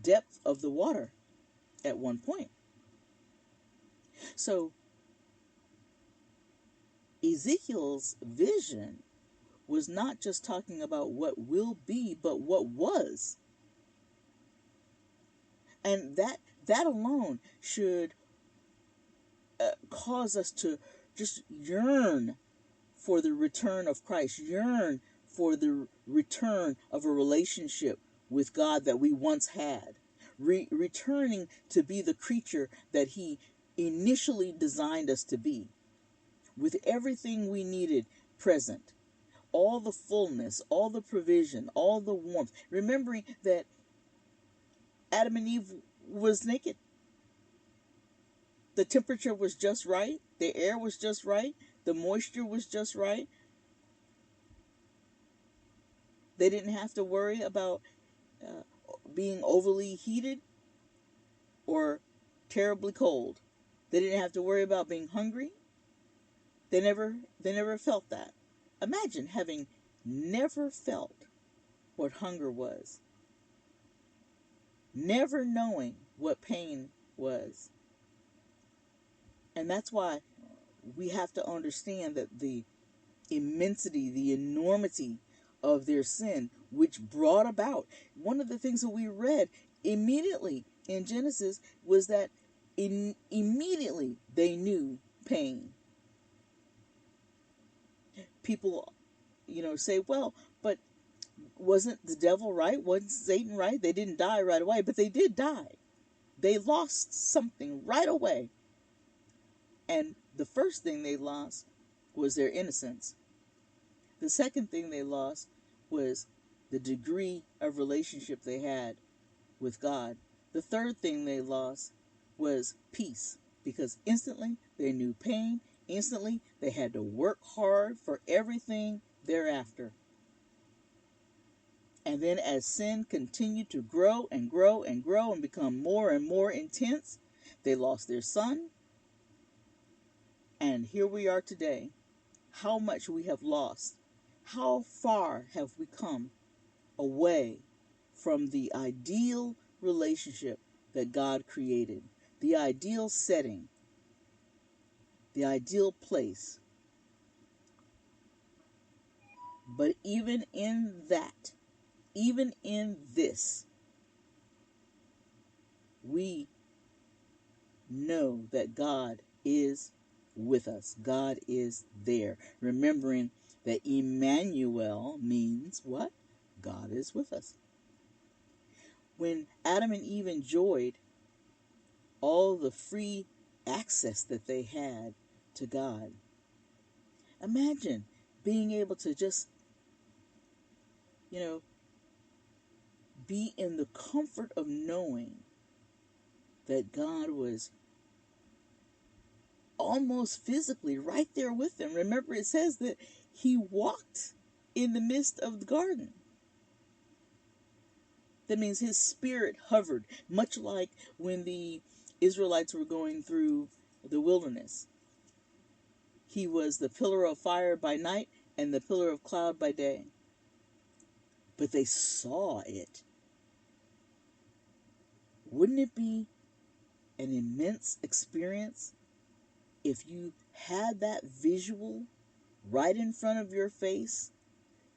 depth of the water at one point. So Ezekiel's vision was not just talking about what will be, but what was. And that alone should cause us to just yearn for the return of Christ, yearn for the return of a relationship with God that we once had, returning to be the creature that He initially designed us to be, with everything we needed present, all the fullness, all the provision, all the warmth, remembering that Adam and Eve was naked. The temperature was just right, the air was just right, the moisture was just right. They didn't have to worry about being overly heated or terribly cold. They didn't have to worry about being hungry. They never felt that. Imagine having never felt what hunger was, never knowing what pain was. And that's why we have to understand that the immensity, the enormity of their sin, which brought about, one of the things that we read immediately in Genesis was that immediately they knew pain. People, say, well, but wasn't the devil right? Wasn't Satan right? They didn't die right away, but they did die. They lost something right away. And the first thing they lost was their innocence. The second thing they lost was the degree of relationship they had with God. The third thing they lost was peace, because instantly they knew pain. Instantly they had to work hard for everything thereafter. And then as sin continued to grow and grow and grow and become more and more intense, they lost their son. And here we are today. How much we have lost. How far have we come away from the ideal relationship that God created, the ideal setting, the ideal place. But even in that, even in this, we know that God is with us. God is there. Remembering that Emmanuel means what? God is with us. When Adam and Eve enjoyed all the free access that they had to God, imagine being able to just, be in the comfort of knowing that God was almost physically right there with them. Remember, it says that He walked in the midst of the garden. That means His spirit hovered, much like when the Israelites were going through the wilderness. He was the pillar of fire by night and the pillar of cloud by day. But they saw it. Wouldn't it be an immense experience if you had that visual right in front of your face,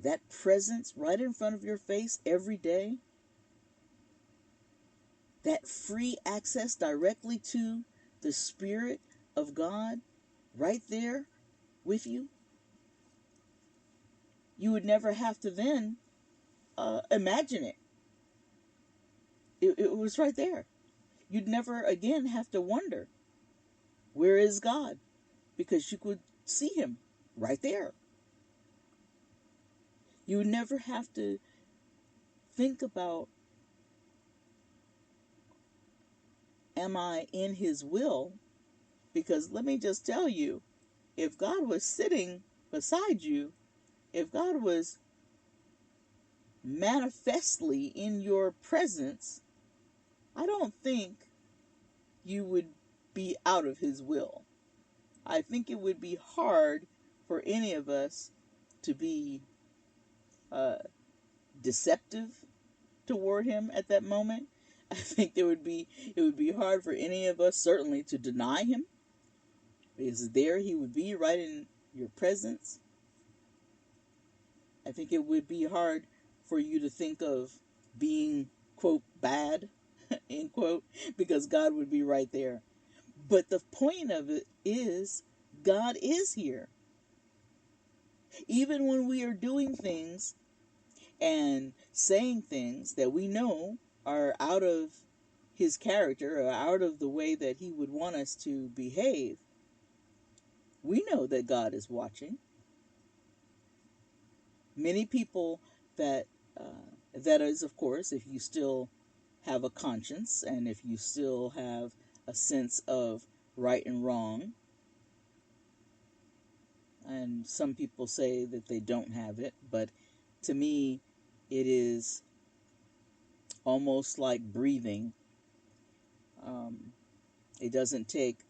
that presence right in front of your face every day? That free access directly to the Spirit of God right there with you? You would never have to then imagine it. It was right there. You'd never again have to wonder, where is God? Because you could see Him right there. You would never have to think about, am I in His will? Because let me just tell you, if God was sitting beside you, if God was manifestly in your presence, I don't think you would be out of His will. I think it would be hard for any of us to be deceptive toward Him at that moment. I think it would be hard for any of us certainly to deny him, because there he would be right in your presence. I think it would be hard for you to think of being, quote, bad, end quote, because God would be right there. But the point of it is, God is here. Even when we are doing things and saying things that we know are out of his character or out of the way that he would want us to behave, we know that God is watching. Many people that is, of course, if you still have a conscience and if you still have a sense of right and wrong, and some people say that they don't have it, but to me, it is almost like breathing. It doesn't take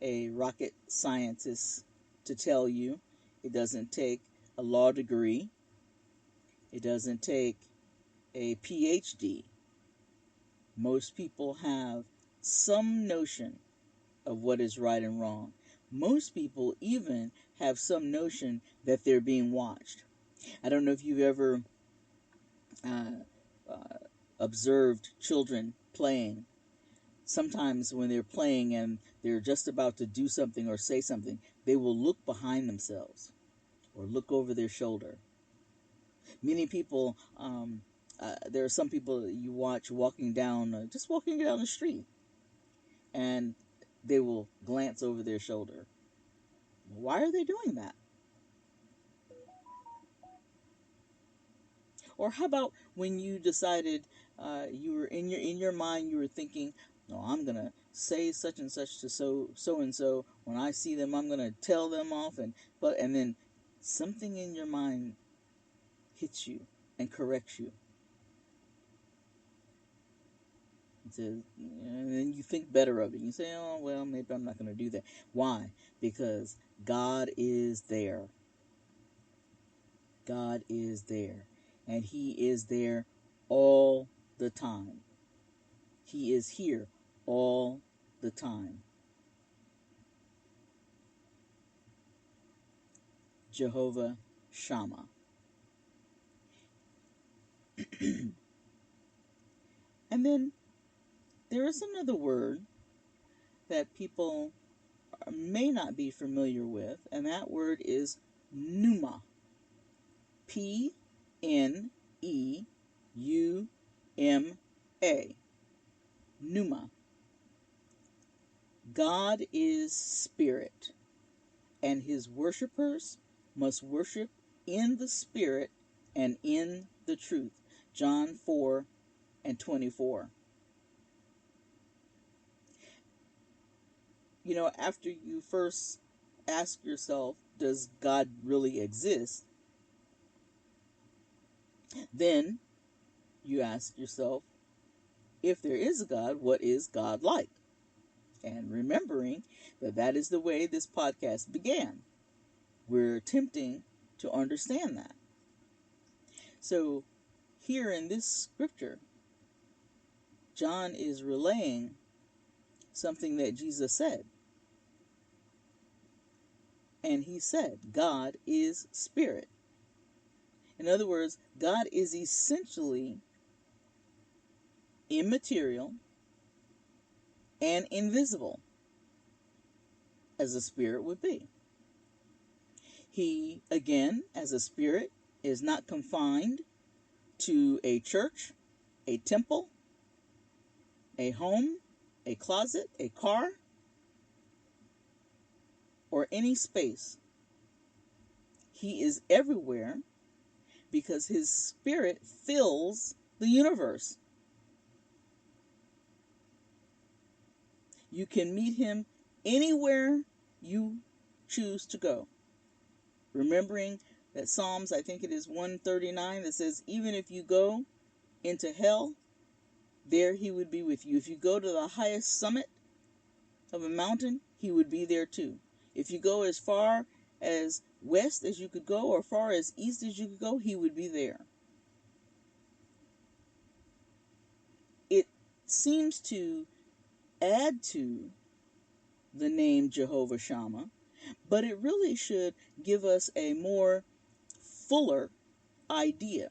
a rocket scientist to tell you. It doesn't take a law degree. It doesn't take a PhD. Most people have some notion of what is right and wrong. Most people even have some notion that they're being watched. I don't know if you've ever uh, uh, observed children playing. Sometimes when they're playing and they're just about to do something or say something, they will look behind themselves or look over their shoulder. Many people, there are some people that you watch walking down, just walking down the street, and they will glance over their shoulder. Why are they doing that? Or how about when you decided you were in your mind, you were thinking, no, I'm gonna say such and such to so and so. When I see them, I'm gonna tell them off, and then something in your mind hits you and corrects you. It says, and then you think better of it. You say, oh well, maybe I'm not gonna do that. Why? Because God is there. God is there, and He is there all the time. He is here all the time. Jehovah-Shammah. And then there is another word that people may not be familiar with, and that word is pneuma. Pneuma. Pneuma. God is spirit, and his worshipers must worship in the spirit and in the truth. John 4:24. You know, after you first ask yourself, does God really exist? Then you ask yourself, if there is a God, what is God like? And remembering that that is the way this podcast began. We're attempting to understand that. So here in this scripture, John is relaying something that Jesus said. And he said, God is spirit. In other words, God is essentially immaterial and invisible, as a spirit would be. He, again, as a spirit, is not confined to a church, a temple, a home, a closet, a car, or any space. He is everywhere because his spirit fills the universe. You can meet him anywhere you choose to go. Remembering that Psalms, I think it is 139, that says, even if you go into hell, there he would be with you. If you go to the highest summit of a mountain, he would be there too. If you go as far as west as you could go or far as east as you could go, he would be there. It seems to add to the name Jehovah-Shammah, but it really should give us a more fuller idea.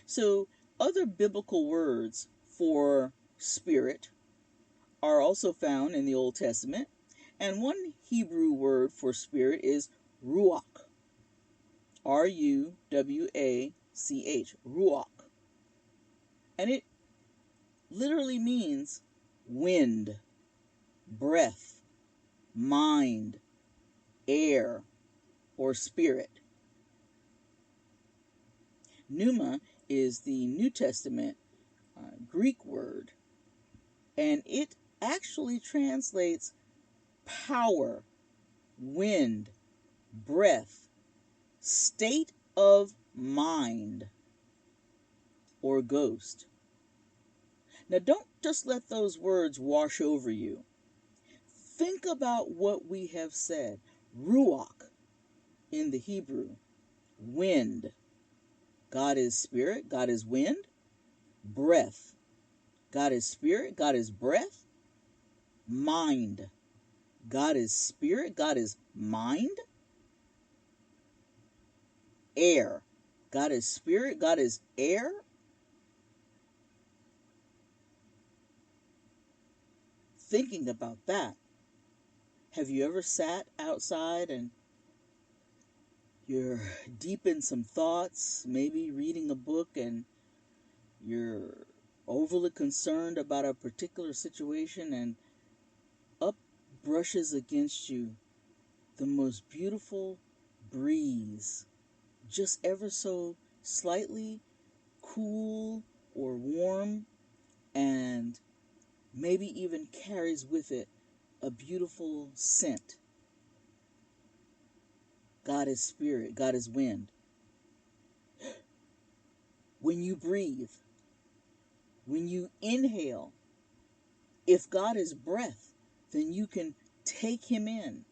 So, other biblical words for spirit are also found in the Old Testament, and one Hebrew word for spirit is ruach. R-U-W-A-C-H, ruach. And it literally means wind, breath, mind, air, or spirit. Pneuma is the New Testament Greek word, and it actually translates power, wind, breath, state of mind, or ghost. Now, don't just let those words wash over you. Think about what we have said. Ruach in the Hebrew, wind. God is spirit, God is wind. Breath. God is spirit, God is breath. Mind. God is spirit, God is mind. Air. God is spirit, God is air. Thinking about that, have you ever sat outside and you're deep in some thoughts, maybe reading a book, and you're overly concerned about a particular situation, and up brushes against you the most beautiful breeze, just ever so slightly cool or warm, and maybe even carries with it a beautiful scent. God is spirit, God is wind. When you breathe, when you inhale, if God is breath, then you can take him in.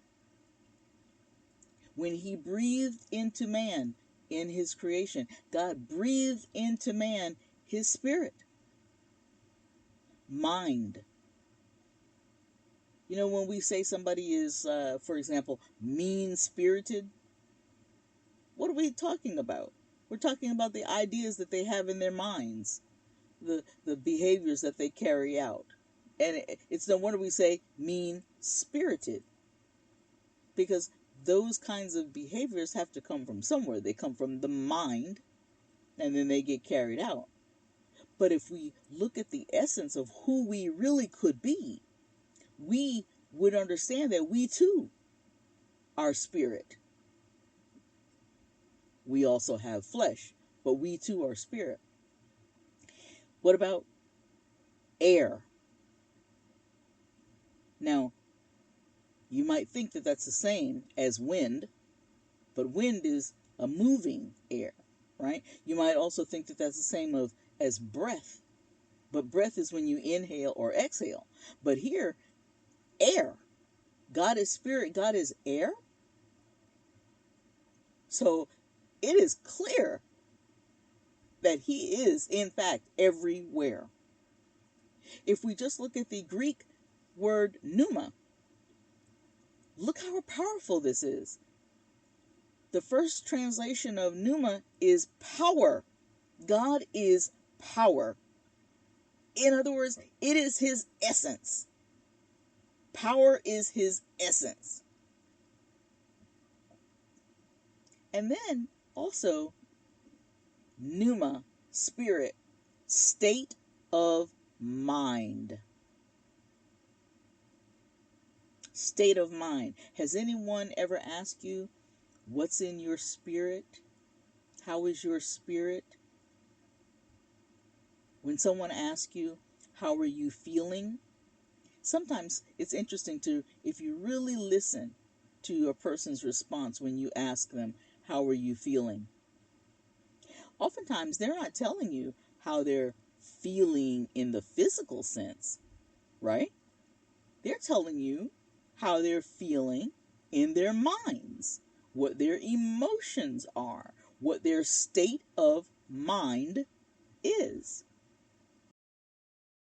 When he breathed into man in his creation, God breathed into man his spirit. Mind. You know, when we say somebody is, for example, mean-spirited, what are we talking about? We're talking about the ideas that they have in their minds, the behaviors that they carry out. And it's no wonder we say mean-spirited, because those kinds of behaviors have to come from somewhere. They come from the mind, and then they get carried out. But if we look at the essence of who we really could be, we would understand that we too are spirit. We also have flesh, but we too are spirit. What about air? Now, you might think that that's the same as wind, but wind is a moving air, right? You might also think that that's the same as breath, but breath is when you inhale or exhale. But here, air. God is spirit, God is air. So it is clear that he is, in fact, everywhere. If we just look at the Greek word pneuma, look how powerful this is. The first translation of pneuma is power. God is power. In other words, it is his essence. Power is his essence. And then also pneuma, spirit, state of mind. State of mind. Has anyone ever asked you, what's in your spirit? How is your spirit? When someone asks you, how are you feeling? Sometimes it's interesting if you really listen to a person's response when you ask them, how are you feeling? Oftentimes they're not telling you how they're feeling in the physical sense, right? They're telling you how they're feeling in their minds, what their emotions are, what their state of mind is.